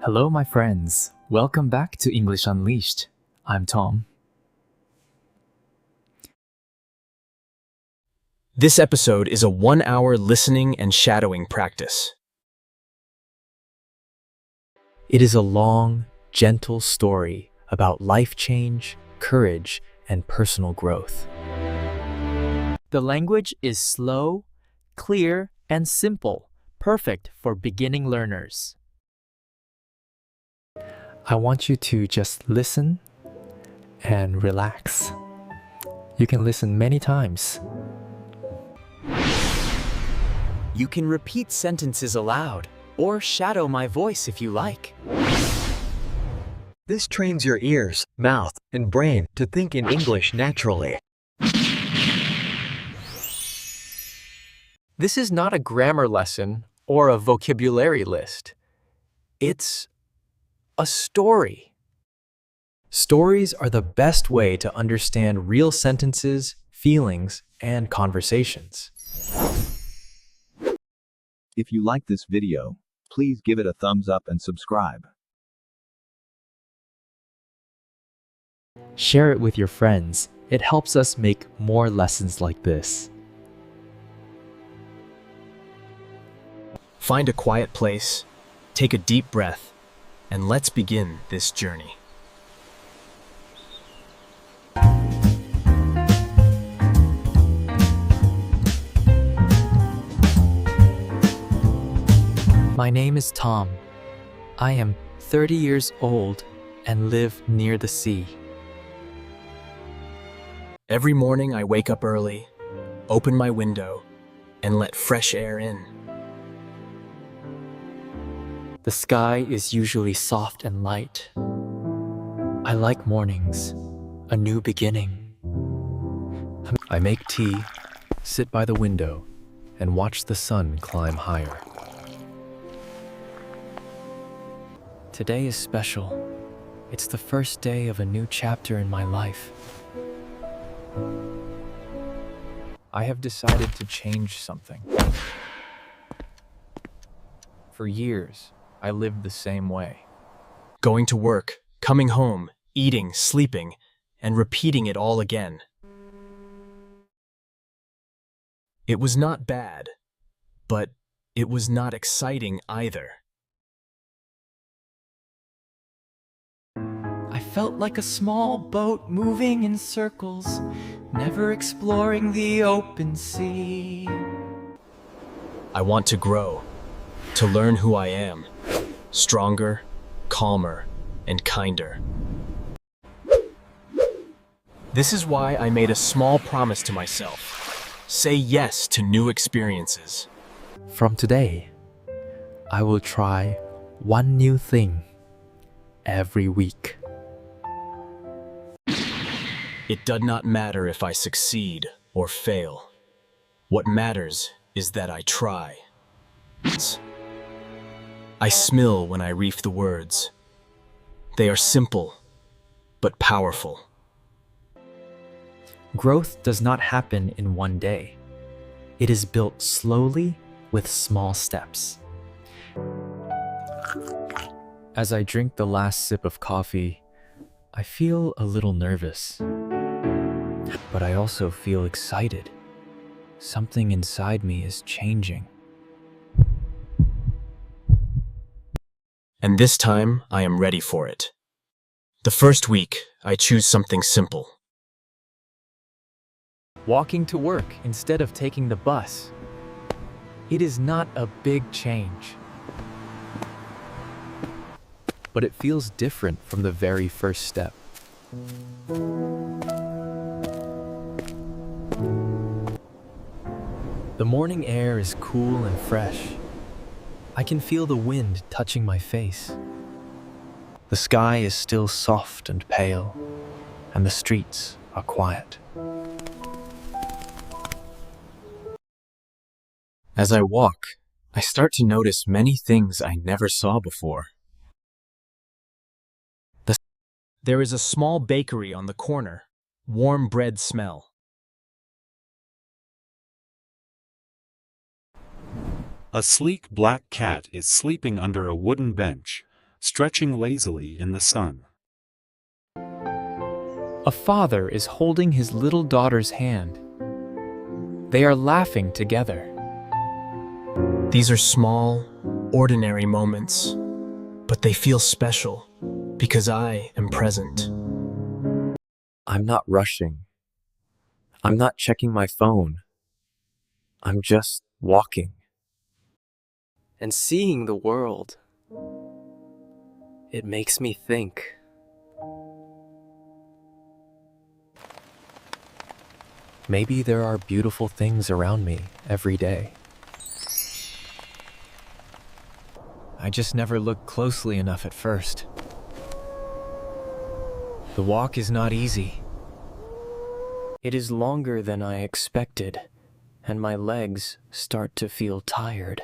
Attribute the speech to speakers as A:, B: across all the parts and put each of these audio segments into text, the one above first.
A: Hello, my friends. Welcome back to English Unleashed. I'm Tom.
B: This episode is a 1-hour listening and shadowing practice.
A: It is a long, gentle story about life change, courage, and personal growth. The language is slow, clear, and simple, perfect for beginning learners. I want you to just listen and relax. You can listen many times.
B: You can repeat sentences aloud or shadow my voice if you like.
C: This trains your ears, mouth, and brain to think in English naturally.
A: This is not a grammar lesson or a vocabulary list. It's a story. Stories are the best way to understand real sentences, feelings, and conversations.
D: If you like this video, please give it a thumbs up and subscribe.
A: Share it with your friends. It helps us make more lessons like this.
B: Find a quiet place, take a deep breath, and let's begin this journey.
A: My name is Tom. I am 30 years old and live near the sea.
B: Every morning I wake up early, open my window, and let fresh air in.
A: The sky is usually soft and light. I like mornings, a new beginning. I make tea, sit by the window, and watch the sun climb higher. Today is special. It's the first day of a new chapter in my life. I have decided to change something. For years, I lived the same way.
B: Going to work, coming home, eating, sleeping, and repeating it all again. It was not bad, but it was not exciting either.
A: I felt like a small boat moving in circles, never exploring the open sea.
B: I want to grow, to learn who I am, stronger, calmer, and kinder. This is why I made a small promise to myself. Say yes to new experiences.
A: From today, I will try one new thing every week.
B: It does not matter if I succeed or fail. What matters is that I try. I smile when I reef the words. They are simple, but powerful.
A: Growth does not happen in one day. It is built slowly with small steps. As I drink the last sip of coffee, I feel a little nervous. But I also feel excited. Something inside me is changing.
B: And this time, I am ready for it. The first week, I choose something simple.
A: Walking to work instead of taking the bus. It is not a big change. But it feels different from the very first step. The morning air is cool and fresh. I can feel the wind touching my face. The sky is still soft and pale, and the streets are quiet.
B: As I walk, I start to notice many things I never saw before. There is a small bakery on the corner, warm bread smell.
E: A sleek black cat is sleeping under a wooden bench. stretching lazily in the sun.
F: A father is holding his little daughter's hand. They are laughing together.
B: These are small, ordinary moments, but they feel special because I am present.
C: I'm not rushing. I'm not checking my phone. I'm just walking.
A: And seeing the world, it makes me think. Maybe there are beautiful things around me every day. I just never looked closely enough at first. The walk is not easy. It is longer than I expected, and my legs start to feel tired.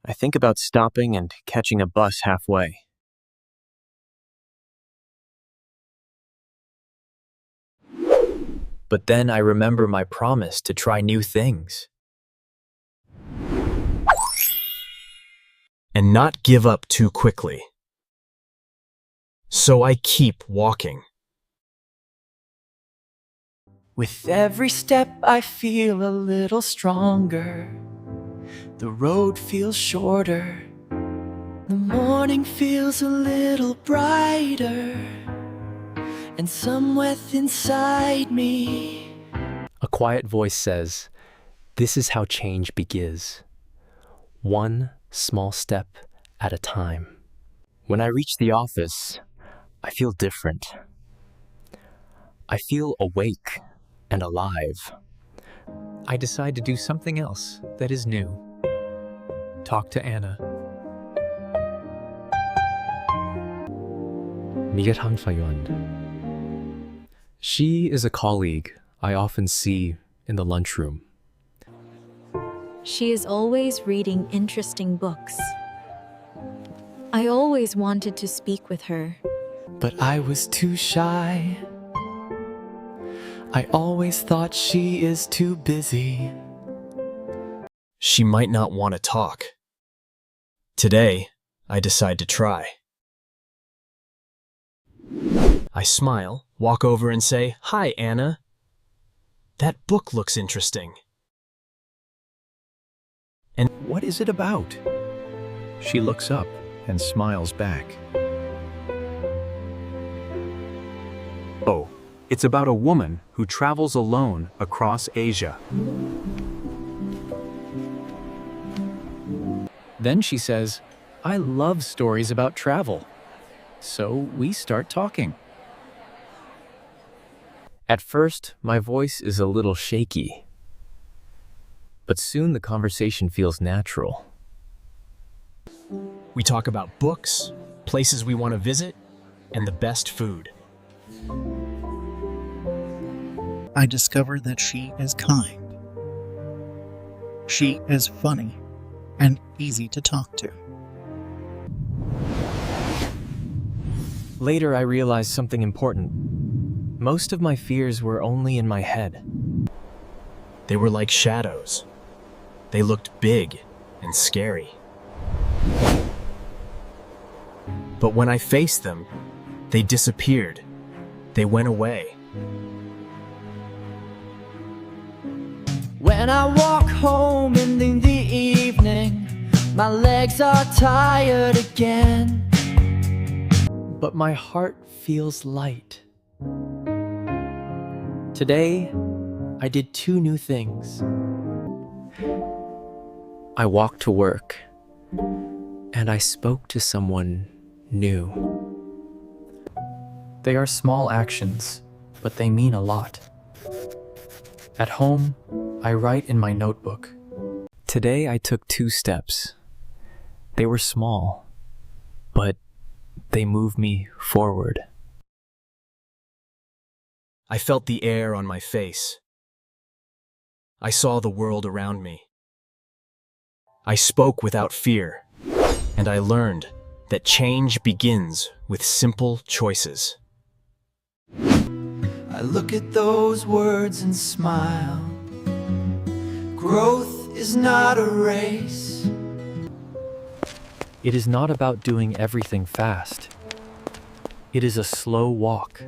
A: I think about stopping and catching a bus halfway. But then I remember my promise to try new things.
B: And not give up too quickly. So I keep walking.
A: With every step I feel a little stronger. The road feels shorter. The morning feels a little brighter. And somewhere inside me, a quiet voice says, "This is how change begins. One small step at a time." When I reach the office, I feel different. I feel awake and alive. I decide to do something else that is new. Talk to Anna. She is a colleague I often see in the lunchroom.
G: She is always reading interesting books. I always wanted to speak with her.
A: But I was too shy. I always thought she is too busy.
B: She might not want to talk. Today, I decide to try. I smile, walk over and say, "Hi, Anna. That book looks interesting."
D: And what is it about? She looks up and smiles back.
E: Oh, it's about a woman who travels alone across Asia.
A: Then she says, "I love stories about travel." So we start talking. At first, my voice is a little shaky. But soon the conversation feels natural.
B: We talk about books, places we want to visit, and the best food.
H: I discover that she is kind. She is funny and easy to talk to.
A: Later, I realized something important. Most of my fears were only in my head.
B: They were like shadows. They looked big and scary. But when I faced them, they disappeared. They went away.
A: When I walk home in the evening, my legs are tired again. But my heart feels light. Today, I did 2 new things. I walked to work, and I spoke to someone new. They are small actions, but they mean a lot. At home, I write in my notebook. Today I took 2 steps. They were small, but they move me forward.
B: I felt the air on my face. I saw the world around me. I spoke without fear, and I learned that change begins with simple choices.
A: I look at those words and smile. Growth is not a race. It is not about doing everything fast. It is a slow walk.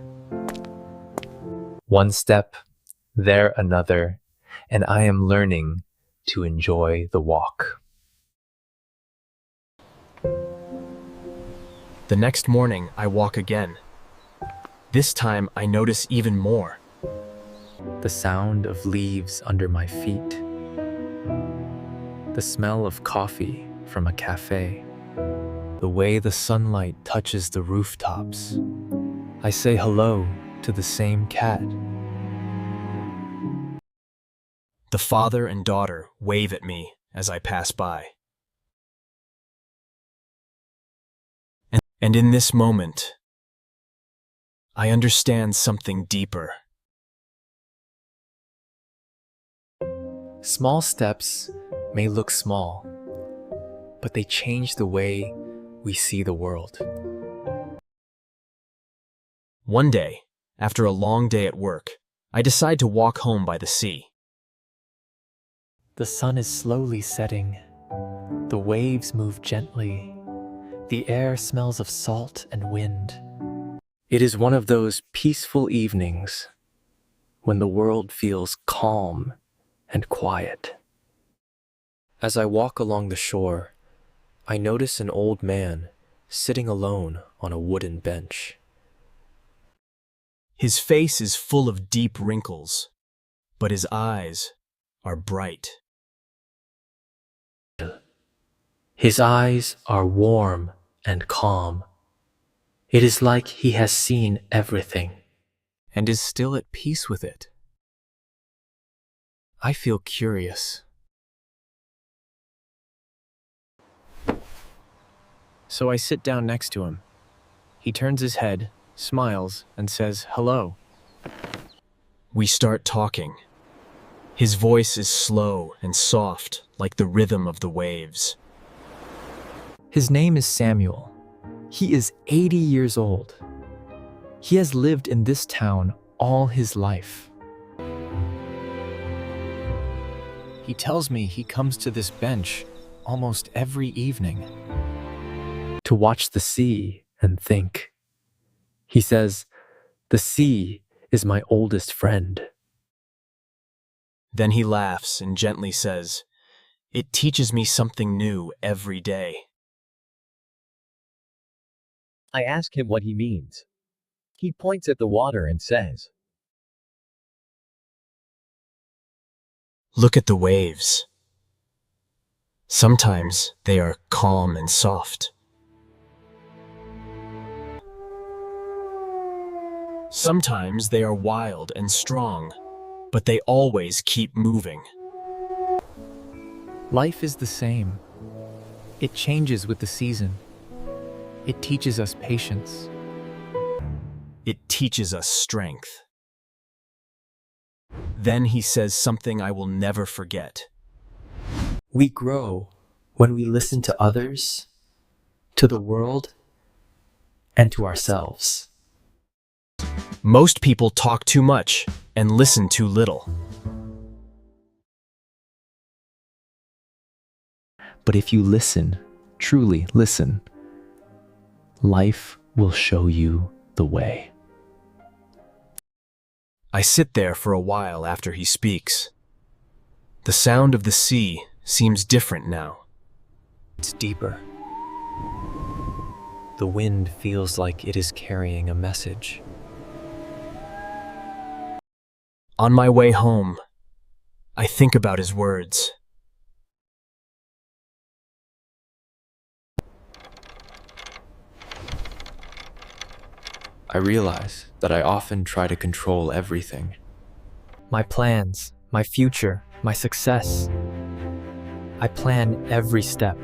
A: One step, there another, and I am learning to enjoy the walk.
B: The next morning, I walk again. This time, I notice even more.
A: The sound of leaves under my feet. The smell of coffee from a cafe. The way the sunlight touches the rooftops. I say hello to the same cat.
B: The father and daughter wave at me as I pass by. And in this moment, I understand something deeper.
A: Small steps may look small, but they change the way we see the world.
B: One day, after a long day at work, I decide to walk home by the sea.
A: The sun is slowly setting. The waves move gently. The air smells of salt and wind. It is one of those peaceful evenings when the world feels calm and quiet. As I walk along the shore, I notice an old man sitting alone on a wooden bench.
B: His face is full of deep wrinkles, but his eyes are bright.
A: His eyes are warm and calm. It is like he has seen everything
B: And is still at peace with it. I feel curious. So I sit down next to him. He turns his head, smiles, and says hello. We start talking. His voice is slow and soft, like the rhythm of the waves.
A: His name is Samuel. He is 80 years old. He has lived in this town all his life. He tells me he comes to this bench almost every evening to watch the sea and think. He says, the sea is my oldest friend.
B: Then he laughs and gently says, "It teaches me something new every day."
C: I ask him what he means. He points at the water and says,
B: Look at the waves. Sometimes they are calm and soft. Sometimes they are wild and strong, but they always keep moving.
A: Life is the same. It changes with the season. It teaches us patience.
B: It teaches us strength. Then he says something I will never forget.
A: We grow when we listen to others, to the world, and to ourselves.
B: Most people talk too much and listen too little.
A: But if you listen, truly listen, life will show you the way.
B: I sit there for a while after he speaks. The sound of the sea seems different now.
A: It's deeper. The wind feels like it is carrying a message.
B: On my way home, I think about his words.
A: I realize that I often try to control everything. My plans, my future, my success. I plan every step.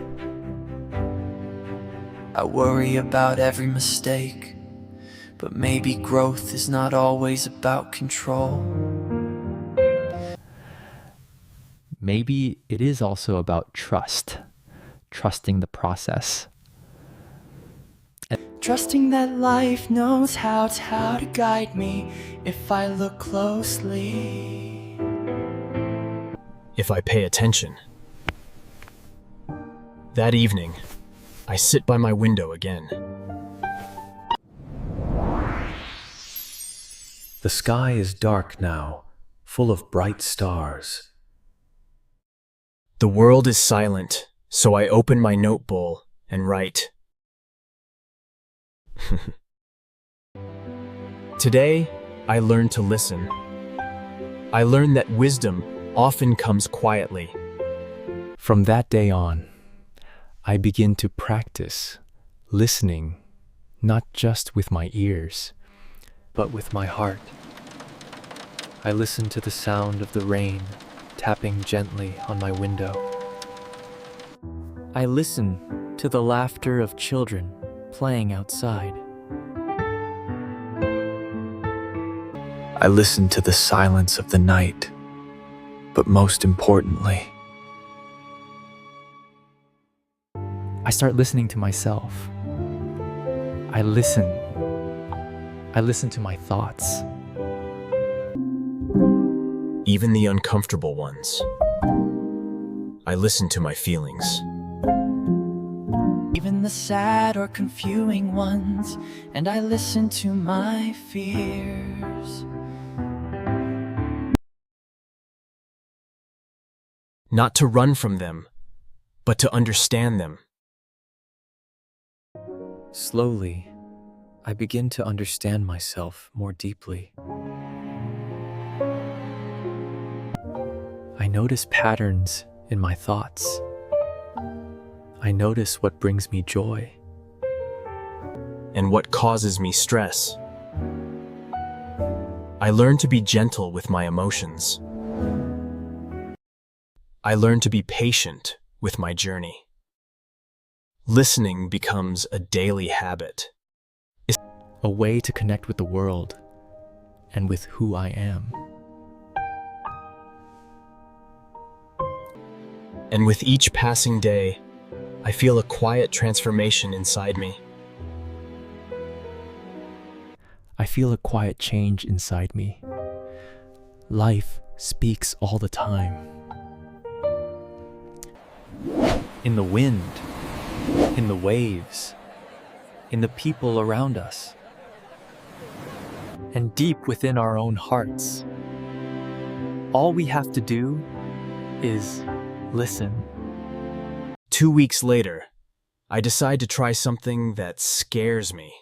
I: I worry about every mistake, but maybe growth is not always about control.
A: Maybe it is also about trust, trusting the process.
I: Trusting that life knows how to guide me if I look closely.
B: If I pay attention. That evening, I sit by my window again.
A: The sky is dark now, full of bright stars.
B: The world is silent, so I open my note bowl and write. Today, I learned to listen. I learned that wisdom often comes quietly.
F: From that day on, I begin to practice listening, not just with my ears, but with my heart. I listen to the sound of the rain tapping gently on my window. I listen to the laughter of children playing outside.
A: I listen to the silence of the night, but most importantly,
F: I start listening to myself. I listen to my thoughts.
B: Even the uncomfortable ones. I listen to my feelings.
I: Even the sad or confusing ones, and I listen to my fears.
B: Not to run from them, but to understand them.
F: Slowly, I begin to understand myself more deeply. I notice patterns in my thoughts. I notice what brings me joy.
B: And what causes me stress. I learn to be gentle with my emotions. I learn to be patient with my journey. Listening becomes a daily habit.
F: A way to connect with the world and with who I am.
B: And with each passing day, I feel a quiet transformation inside me.
F: I feel a quiet change inside me. Life speaks all the time. In the wind, in the waves, in the people around us, and deep within our own hearts. All we have to do is listen.
B: 2 weeks later, I decide to try something that scares me.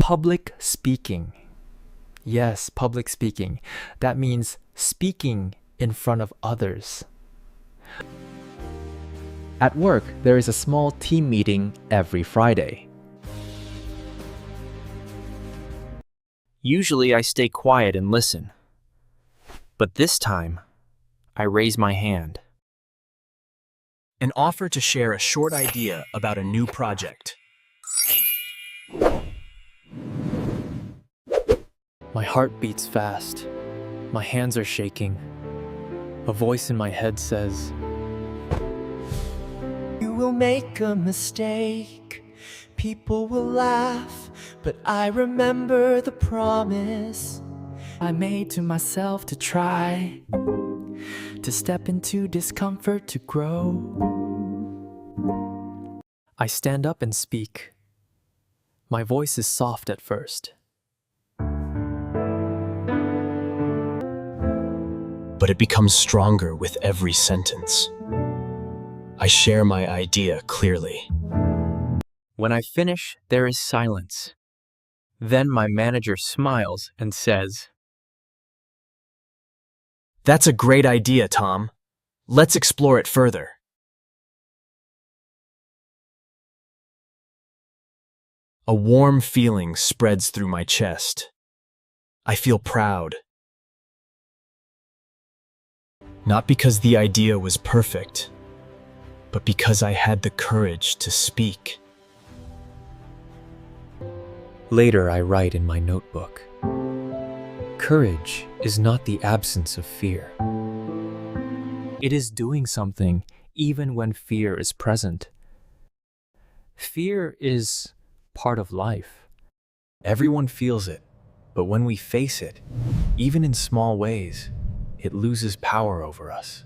F: Public speaking. Yes, public speaking. That means speaking in front of others. At work, there is a small team meeting every Friday. Usually I stay quiet and listen. But this time, I raise my hand.
B: An offer to share a short idea about a new project.
F: My heart beats fast. My hands are shaking. A voice in my head says,
I: You will make a mistake, people will laugh, but I remember the promise I made to myself to try, to step into discomfort to grow.
F: I stand up and speak. My voice is soft at first.
B: But it becomes stronger with every sentence. I share my idea clearly.
F: When I finish, there is silence. Then my manager smiles and says,
B: That's a great idea, Tom. Let's explore it further. A warm feeling spreads through my chest. I feel proud. Not because the idea was perfect, but because I had the courage to speak.
F: Later, I write in my notebook, courage is not the absence of fear. It is doing something even when fear is present. Fear is part of life.
A: everyone feels it, but when we face it, even in small ways, it loses power over us.